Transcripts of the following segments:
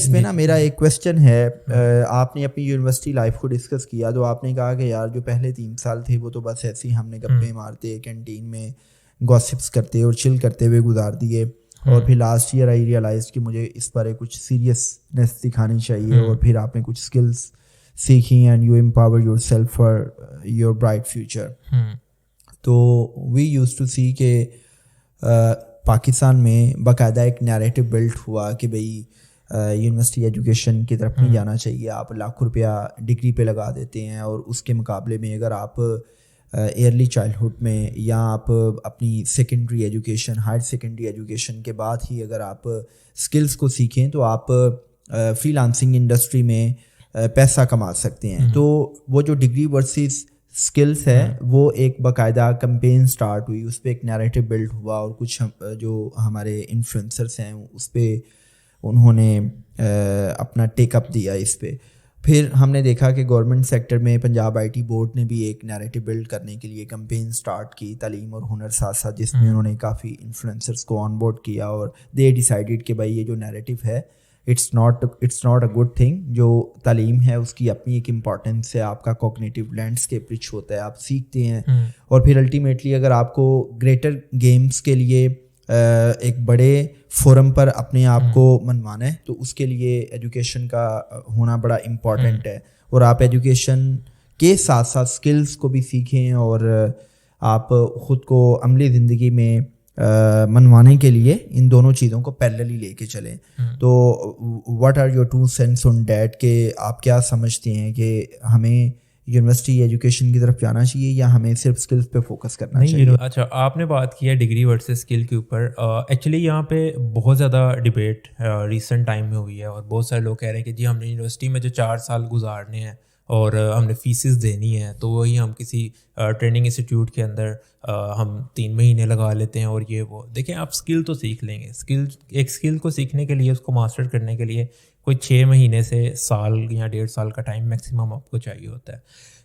اس میں نا میرا ایک کویسچن ہے, آپ نے اپنی یونیورسٹی لائف کو ڈسکس کیا تو آپ نے کہا کہ یار جو پہلے 3 سال تھے وہ تو بس ایسے ہی ہم نے گپے مارتے کینٹین میں گاسپس کرتے اور چل کرتے ہوئے گزار دیے, اور پھر لاسٹ ایئر آئی ریئلائز کہ مجھے اس پر کچھ سیریسنیس دکھانی چاہیے, اور پھر آپ نے کچھ اسکلس سیکھی and you empower your self for your bright future. تو وی یوز ٹو سی کہ پاکستان میں باقاعدہ ایک نیریٹو بلڈ ہوا کہ بھئی یونیورسٹی ایجوکیشن کی طرف نہیں جانا چاہیے, آپ لاکھوں روپیہ ڈگری پہ لگا دیتے ہیں, اور اس کے مقابلے میں اگر آپ ایئرلی چائلڈہڈ میں یا آپ اپنی secondary education higher secondary education کے بعد ہی اگر آپ اسکلس کو سیکھیں تو آپ فری لانسنگ انڈسٹری میں پیسہ کما سکتے ہیں. تو وہ جو ڈگری ورسز اسکلس ہے وہ ایک باقاعدہ کمپین سٹارٹ ہوئی, اس پہ ایک نیریٹو بلڈ ہوا, اور کچھ جو ہمارے انفلوئنسرس ہیں اس پہ انہوں نے اپنا ٹیک اپ دیا اس پہ. پھر ہم نے دیکھا کہ گورنمنٹ سیکٹر میں پنجاب آئی ٹی بورڈ نے بھی ایک نیریٹو بلڈ کرنے کے لیے کمپین سٹارٹ کی تعلیم اور ہنر ساتھ ساتھ, جس میں انہوں نے کافی انفلوئنسرس کو آن بورڈ کیا, اور دے ڈیسائیڈیڈ کہ بھائی یہ جو نیریٹو ہے it's not a good thing. جو تعلیم ہے اس کی اپنی ایک امپورٹنس ہے, آپ کا کوگنیٹو لینڈسکیپ رچ ہوتا ہے, آپ سیکھتے ہیں, اور پھر الٹیمیٹلی اگر آپ کو گریٹر گیمز کے لیے ایک بڑے فورم پر اپنے آپ کو منوانا ہے تو اس کے لیے ایجوکیشن کا ہونا بڑا امپورٹنٹ ہے, اور آپ ایجوکیشن کے ساتھ ساتھ اسکلس کو بھی سیکھیں اور آپ خود کو عملی زندگی میں منوانے کے لیے ان دونوں چیزوں کو پیرللی لے کے چلیں. تو what are your 2 cents on that کہ آپ کیا سمجھتے ہیں کہ ہمیں یونیورسٹی ایجوکیشن کی طرف جانا چاہیے یا ہمیں صرف اسکلس پہ فوکس کرنا چاہیے؟ اچھا, آپ نے بات کی ہے ڈگری ورسز اسکل کے اوپر. ایکچولی یہاں پہ بہت زیادہ ڈبیٹ ریسنٹ ٹائم میں ہوئی ہے, اور بہت سارے لوگ کہہ رہے ہیں کہ جی ہم نے یونیورسٹی میں جو 4 سال گزارنے ہیں اور ہم نے فیسز دینی ہیں تو وہی ہم کسی ٹریننگ انسٹیٹیوٹ کے اندر ہم 3 مہینے لگا لیتے ہیں, اور یہ وہ. دیکھیں آپ اسکل تو سیکھ لیں گے, ایک اسکل کو سیکھنے کے لیے, اس کو ماسٹر کرنے کے لیے کوئی 6 مہینے سے سال یا 1.5 سال کا ٹائم میکسیمم آپ کو چاہیے ہوتا ہے.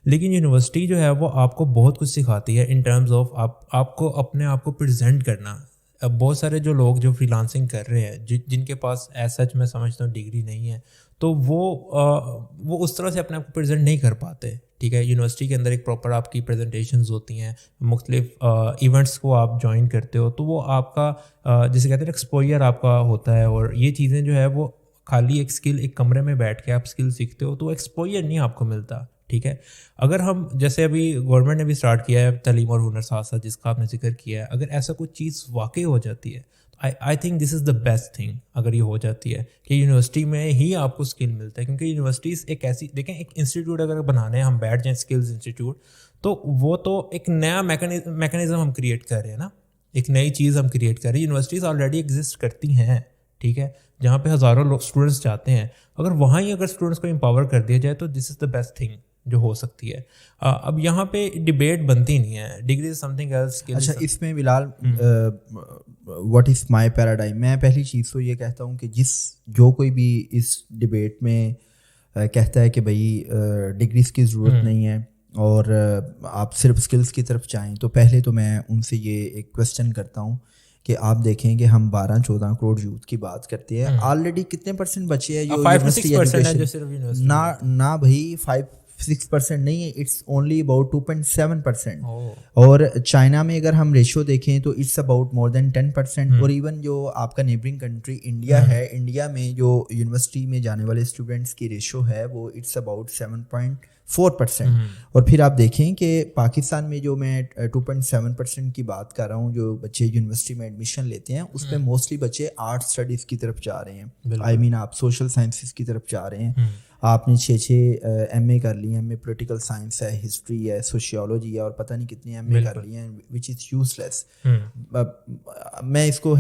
لیکن یونیورسٹی جو ہے وہ آپ کو بہت کچھ سکھاتی ہے ان ٹرمز آف آپ کو اپنے آپ کو پریزنٹ کرنا. اب بہت سارے جو لوگ جو فری لانسنگ کر رہے ہیں جن کے پاس ایز سچ میں سمجھتا ہوں ڈگری نہیں ہے, تو وہ اس طرح سے اپنے آپ کو پریزنٹ نہیں کر پاتے. ٹھیک ہے, یونیورسٹی کے اندر ایک پراپر آپ کی پریزنٹیشنز ہوتی ہیں, مختلف ایونٹس کو آپ جوائن کرتے ہو, تو وہ آپ کا جسے کہتے ہیں ایکسپوئر آپ کا ہوتا ہے. اور یہ چیزیں جو ہے وہ خالی ایک اسکل, ایک کمرے میں بیٹھ کے آپ اسکل سیکھتے ہو تو ایکسپوئر نہیں آپ کو ملتا. ٹھیک ہے, اگر ہم جیسے ابھی گورنمنٹ نے بھی اسٹارٹ کیا ہے تعلیم اور ہنر ساتھ ساتھ جس کا آپ نے ذکر کیا ہے, اگر ایسا کوئی چیز واقع ہو جاتی ہے I think this is the best thing. اگر یہ ہو جاتی ہے کہ یونیورسٹی میں ہی آپ کو اسکل ملتا ہے, کیونکہ یونیورسٹیز ایک ایسی, دیکھیں ایک انسٹیٹیوٹ اگر بنانے ہم بیٹھ جائیں اسکلز انسٹیٹیوٹ, تو وہ تو ایک نیا میکانزم ہم کریٹ کر رہے ہیں نا, ایک نئی چیز ہم کریٹ کر رہے ہیں. یونیورسٹیز آلریڈی ایگزسٹ کرتی ہیں, ٹھیک ہے, جہاں پہ ہزاروں لوگ اسٹوڈنٹس جاتے ہیں. اگر وہاں ہی اگر اسٹوڈنٹس کو امپاور کر دیا جائے تو this is the best thing جو ہو سکتی ہے. اب یہاں پہ ڈبیٹ بنتی نہیں ہے, degree is something else. اچھا, اس میں بلال واٹ از مائی پیراڈائم, میں پہلی چیز تو یہ کہتا ہوں کہ جو کوئی بھی اس ڈبیٹ میں کہتا ہے کہ بھائی ڈگریز کی ضرورت نہیں ہے اور آپ صرف اسکلس کی طرف جائیں, تو پہلے تو میں ان سے یہ ایک کویسچن کرتا ہوں کہ آپ دیکھیں کہ ہم 12-14 کروڑ یوتھ کی بات کرتے ہیں, آلریڈی کتنے % بچے ہیں جو یونیورسٹی ایجوکیشن؟ نہ بھائی 5-6% نہیں ہے, اٹس اونلی اباؤٹ 2.7%. اور چائنا میں اگر ہم ریشو دیکھیں تو اٹس اباؤٹ مور دین 10%. اور ایون جو آپ کا نیبرنگ کنٹری انڈیا ہے, انڈیا میں جو یونیورسٹی میں جانے والے اسٹوڈنٹس کی ریشو ہے وہ اٹس اباؤٹ 7.4%. اور پھر آپ دیکھیں کہ پاکستان میں جو میں 2.7% کی بات کر رہا ہوں جو بچے یونیورسٹی میں ایڈمیشن لیتے ہیں, اس میں موسٹلی بچے آرٹ اسٹڈیز کی طرف جا رہے ہیں. آئی مین آپ سوشل سائنسز کی طرف جا رہے ہیں. آپ نے 6 MA کر لی ہیں, ایم اے پولیٹیکل سائنس ہے, ہسٹری ہے, سوشیولوجی ہے, اور پتہ نہیں کتنی MA کر لی ہیں, وچ از یوز لیس. میں اس کو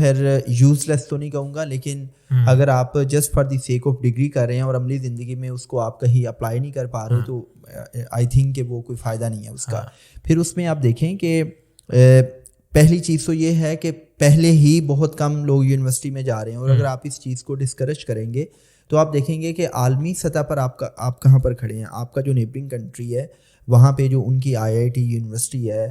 یوز لیس تو نہیں کہوں گا, لیکن اگر آپ just for the sake of degree کر رہے ہیں اور عملی زندگی میں اس کو آپ کہیں اپلائی نہیں کر پا رہے تو آئی تھنک کہ وہ کوئی فائدہ نہیں ہے اس کا. پھر اس میں آپ دیکھیں کہ پہلی چیز تو یہ ہے کہ پہلے ہی بہت کم لوگ یونیورسٹی میں جا رہے ہیں, اور اگر آپ اس چیز کو ڈسکریج کریں گے تو آپ دیکھیں گے کہ عالمی سطح پر آپ کہاں پر کھڑے ہیں. آپ کا جو نیبرنگ کنٹری ہے وہاں پہ جو ان کی IIT یونیورسٹی ہے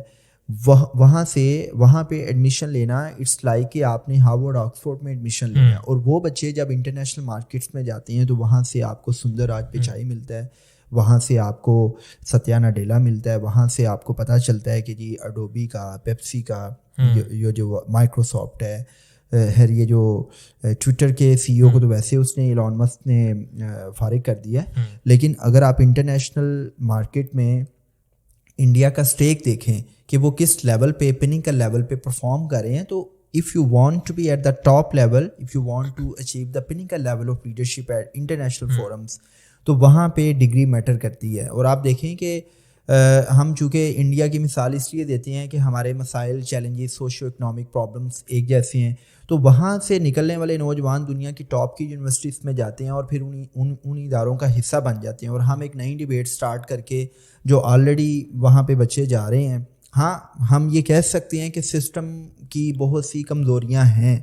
وہاں پہ ایڈمیشن لینا اٹس لائک کہ آپ نے ہارورڈ آکسفورڈ میں ایڈمیشن لینا ہے. اور وہ بچے جب انٹرنیشنل مارکیٹس میں جاتے ہیں تو وہاں سے آپ کو سندر راج پچائی ملتا ہے, وہاں سے آپ کو ستیا نڈیلا ملتا ہے, وہاں سے آپ کو پتہ چلتا ہے کہ جی اڈوبی کا, پیپسی کا, یہ جو مائکروسافٹ ہے, یہ جو ٹویٹر کے سی ای او کو تو ویسے اس نے ایلان مسک نے فارغ کر دیا ہے, لیکن اگر آپ انٹرنیشنل مارکیٹ میں انڈیا کا اسٹیک دیکھیں کہ وہ کس لیول پہ, پینیکل لیول پہ پرفارم کر رہے ہیں, تو if you want to be at the top level, if you want to achieve the pinnacle level of leadership at international forums, تو وہاں پہ ڈگری میٹر کرتی ہے. اور آپ دیکھیں کہ ہم چونکہ انڈیا کی مثال اس لیے دیتے ہیں کہ ہمارے مسائل, چیلنجز, سوشیو اکنامک پرابلمس ایک جیسے ہیں, تو وہاں سے نکلنے والے نوجوان دنیا کی ٹاپ کی یونیورسٹیز میں جاتے ہیں اور پھر ان اداروں کا حصہ بن جاتے ہیں. اور ہم ایک نئی ڈیبیٹ سٹارٹ کر کے جو آلریڈی وہاں پہ بچے جا رہے ہیں, ہاں ہم یہ کہہ سکتے ہیں کہ سسٹم کی بہت سی کمزوریاں ہیں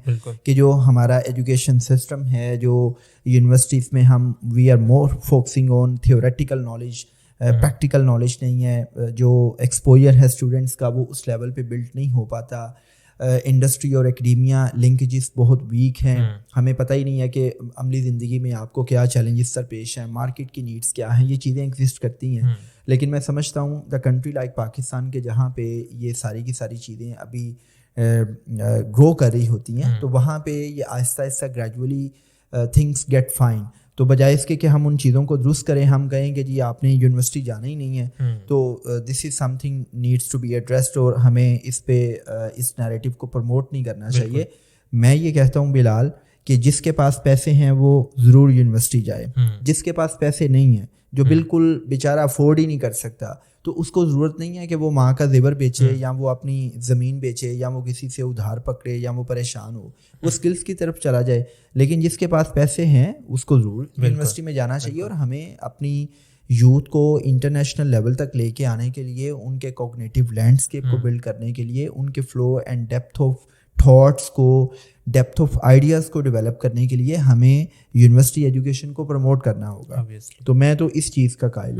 کہ جو ہمارا ایجوکیشن سسٹم ہے, جو یونیورسٹیز میں ہم we are more focusing on theoretical knowledge, practical knowledge نہیں ہے, جو ایکسپوجر ہے اسٹوڈنٹس کا وہ اس لیول پہ بلڈ نہیں ہو پاتا, انڈسٹری اور اکیڈیمیا لنکیجز بہت ویک ہیں, ہمیں پتہ ہی نہیں ہے کہ عملی زندگی میں آپ کو کیا چیلنجز درپیش ہیں, مارکیٹ کی نیڈس کیا ہیں, یہ چیزیں ایگزسٹ کرتی ہیں. لیکن میں سمجھتا ہوں دا کنٹری لائک پاکستان کے جہاں پہ یہ ساری کی ساری چیزیں ابھی گرو کر رہی ہوتی ہیں, تو وہاں پہ یہ آہستہ آہستہ گریجولی تھنگس گیٹ فائن. تو بجائے اس کے کہ ہم ان چیزوں کو درست کریں, ہم کہیں کہ جی آپ نے یونیورسٹی جانا ہی نہیں ہے, تو this is something needs to be addressed, اور ہمیں اس پہ اس نیریٹو کو پروموٹ نہیں کرنا چاہیے. میں یہ کہتا ہوں بلال کہ جس کے پاس پیسے ہیں وہ ضرور یونیورسٹی جائے, جس کے پاس پیسے نہیں ہیں, جو بالکل بیچارہ افورڈ ہی نہیں کر سکتا, تو اس کو ضرورت نہیں ہے کہ وہ ماں کا زیور بیچے, یا وہ اپنی زمین بیچے, یا وہ کسی سے ادھار پکڑے, یا وہ پریشان ہو, وہ اسکلس کی طرف چلا جائے. لیکن جس کے پاس پیسے ہیں اس کو ضرور یونیورسٹی میں جانا چاہیے. اور ہمیں اپنی یوتھ کو انٹرنیشنل لیول تک لے کے آنے کے لیے, ان کے کوگنیٹیو لینڈسکیپ کو بلڈ کرنے کے لیے, ان کے flow and depth of thoughts کو, ڈیپتھ آف آئیڈیاز کو ڈیولپ کرنے کے لیے ہمیں یونیورسٹی ایجوکیشن کو پروموٹ کرنا ہوگا. تو میں تو اس چیز کا قائل ہوں.